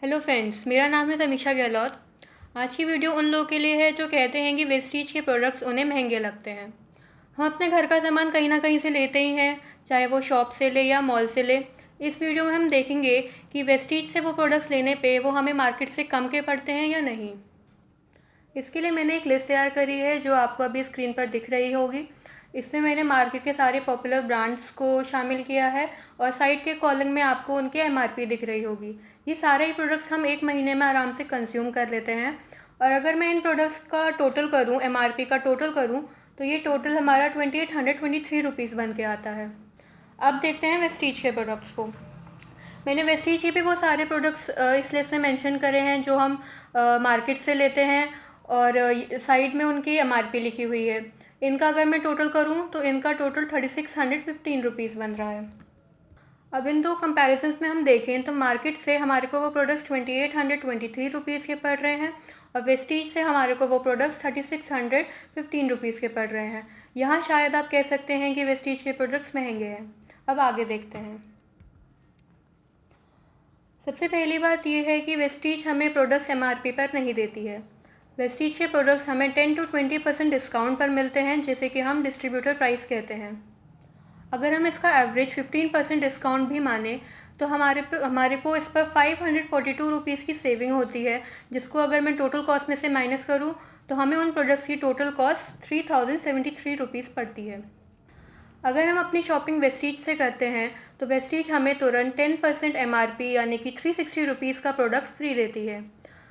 Hello friends, मेरा नाम है समीक्षा गहलोत। आज की वीडियो उन लोगों के लिए है जो कहते हैं कि वेस्टीज के प्रोडक्ट्स उन्हें महंगे लगते हैं। हम अपने घर का सामान कहीं ना कहीं से लेते ही हैं, चाहे वो शॉप से ले या मॉल से ले। इस वीडियो में हम देखेंगे कि वेस्टीज से वो प्रोडक्ट्स लेने पे वो हमें मार्केट से कम के पड़ते हैं या नहीं। इसके लिए मैंने एक लिस्ट तैयार करी है जो आपको अभी स्क्रीन पर दिख रही होगी। इसमें मैंने मार्केट के सारे पॉपुलर ब्रांड्स को शामिल किया है और साइड के कॉलम में आपको उनके एमआरपी दिख रही होगी। ये सारे ही प्रोडक्ट्स हम एक महीने में आराम से कंज्यूम कर लेते हैं। और अगर मैं इन प्रोडक्ट्स का टोटल करूँ, एमआरपी का टोटल करूँ, तो ये टोटल हमारा 2823 रुपीज़ बन के आता है। अब देखते हैं वेस्टीज के प्रोडक्ट्स को। मैंने वेस्टीज के भी वो सारे प्रोडक्ट्स इस लिस्ट में मेंशन करे हैं जो हम मार्केट से लेते हैं और साइड में उनकी एमआरपी लिखी हुई है। इनका अगर मैं टोटल करूं तो इनका टोटल 3615 रुपीज़ बन रहा है। अब इन दो कंपैरिजन्स में हम देखें तो मार्केट से हमारे को वो प्रोडक्ट्स 2823 रुपीज़ के पड़ रहे हैं और वेस्टीज से हमारे को वो प्रोडक्ट्स 3615 रुपीज़ के पड़ रहे हैं। यहाँ शायद आप कह सकते हैं कि वेस्टीज के प्रोडक्ट्स महंगे हैं। अब आगे देखते हैं। सबसे पहली बात यह है कि वेस्टीज हमें प्रोडक्ट्स एमआरपी पर नहीं देती है। वेस्टीज के प्रोडक्ट्स हमें 10 to 20% डिस्काउंट पर मिलते हैं, जिसे कि हम डिस्ट्रीब्यूटर प्राइस कहते हैं। अगर हम इसका एवरेज 15% डिस्काउंट भी माने तो हमारे को इस पर 542 रुपीज़ की सेविंग होती है, जिसको अगर मैं टोटल कॉस्ट में से माइनस करूँ तो हमें उन प्रोडक्ट्स की टोटल कॉस्ट 3073 रुपीज़ पड़ती है। अगर हम अपनी शॉपिंग वेस्टीज से करते हैं तो वेस्टीज हमें तुरंत 10% एमआरपी यानी कि 360 रुपीज़ का प्रोडक्ट फ्री देती है।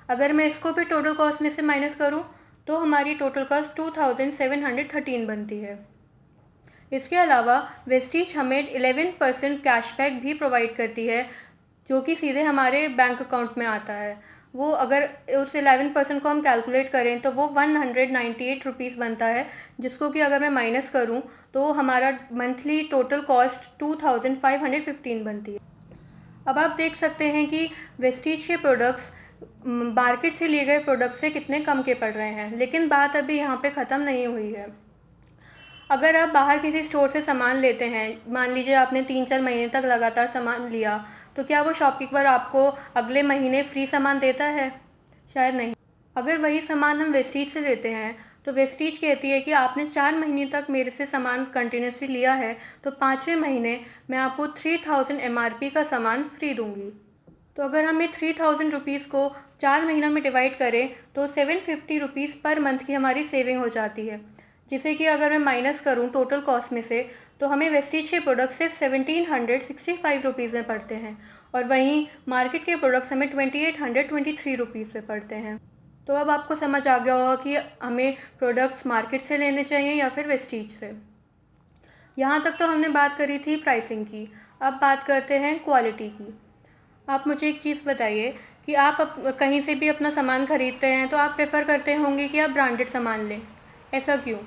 अगर मैं इसको भी टोटल कॉस्ट में से माइनस करूं तो हमारी टोटल कॉस्ट 2713 बनती है। इसके अलावा वेस्टीज हमें 11% कैशबैक भी प्रोवाइड करती है, जो कि सीधे हमारे बैंक अकाउंट में आता है। वो अगर उस 11% को हम कैलकुलेट करें तो वो 198 रुपीज़ बनता है, जिसको कि अगर मैं माइनस करूं तो हमारा मंथली टोटल कॉस्ट 2515 बनती है। अब आप देख सकते हैं कि वेस्टीज के प्रोडक्ट्स मार्केट से लिए गए प्रोडक्ट से कितने कम के पड़ रहे हैं, लेकिन बात अभी यहाँ पे ख़त्म नहीं हुई है। अगर आप बाहर किसी स्टोर से सामान लेते हैं, मान लीजिए आपने 3-4 महीने तक लगातार सामान लिया, तो क्या वो शॉपकीपर आपको अगले महीने फ्री सामान देता है? शायद नहीं। अगर वही सामान हम वेस्टीज से लेते हैं तो वेस्टीज कहती है कि आपने 4 महीने तक मेरे से सामान कंटिन्यूसली लिया है, तो 5वें महीने मैं आपको 3000 एमआरपी का सामान फ्री दूंगी। तो अगर हम ये 3000 रुपीज़ को 4 महीनों में डिवाइड करें तो 750 रुपीज़ पर मंथ की हमारी सेविंग हो जाती है, जिसे कि अगर मैं माइनस करूं टोटल कॉस्ट में से तो हमें वेस्टीज के प्रोडक्ट सिर्फ 1765 रुपीज़ में पड़ते हैं और वहीं मार्केट के प्रोडक्ट्स हमें 2823 रुपीज़ में पड़ते हैं। तो अब आपको समझ आ गया होगा कि हमें प्रोडक्ट्स मार्केट से लेने चाहिए या फिर वेस्टीज से। यहाँ तक तो हमने बात करी थी प्राइसिंग की। अब बात करते हैं क्वालिटी की। आप मुझे एक चीज़ बताइए कि आप कहीं से भी अपना सामान ख़रीदते हैं तो आप प्रेफर करते होंगे कि आप ब्रांडेड सामान लें। ऐसा क्यों?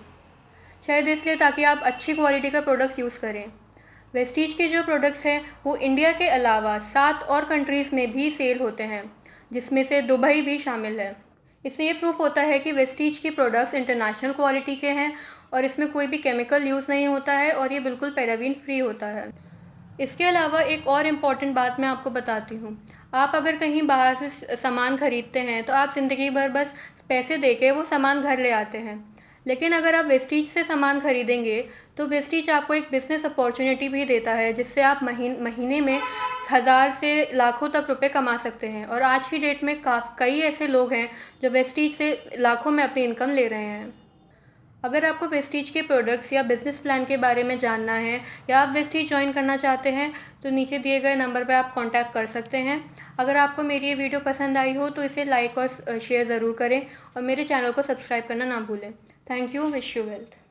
शायद इसलिए ताकि आप अच्छी क्वालिटी का प्रोडक्ट्स यूज़ करें। वेस्टीज के जो प्रोडक्ट्स हैं वो इंडिया के अलावा 7 और कंट्रीज़ में भी सेल होते हैं, जिसमें से दुबई भी शामिल है। इससे ये प्रूफ होता है कि वेस्टीज के प्रोडक्ट्स इंटरनेशनल क्वालिटी के हैं और इसमें कोई भी केमिकल यूज़ नहीं होता है और ये बिल्कुल पैराबीन फ्री होता है। इसके अलावा एक और इम्पॉर्टेंट बात मैं आपको बताती हूँ। आप अगर कहीं बाहर से सामान ख़रीदते हैं तो आप ज़िंदगी भर बस पैसे देके वो सामान घर ले आते हैं, लेकिन अगर आप वेस्टीज से सामान ख़रीदेंगे तो वेस्टीज आपको एक बिज़नेस अपॉर्चुनिटी भी देता है, जिससे आप महीने में 1000 से लाखों तक रुपए कमा सकते हैं। और आज की डेट में कई ऐसे लोग हैं जो वेस्टीज से लाखों में अपनी इनकम ले रहे हैं। अगर आपको वेस्टीज के प्रोडक्ट्स या बिज़नेस प्लान के बारे में जानना है या आप वेस्टीज ज्वाइन करना चाहते हैं तो नीचे दिए गए नंबर पर आप कांटेक्ट कर सकते हैं। अगर आपको मेरी ये वीडियो पसंद आई हो तो इसे लाइक और शेयर ज़रूर करें और मेरे चैनल को सब्सक्राइब करना ना भूलें। Thank you. Wish you wealth.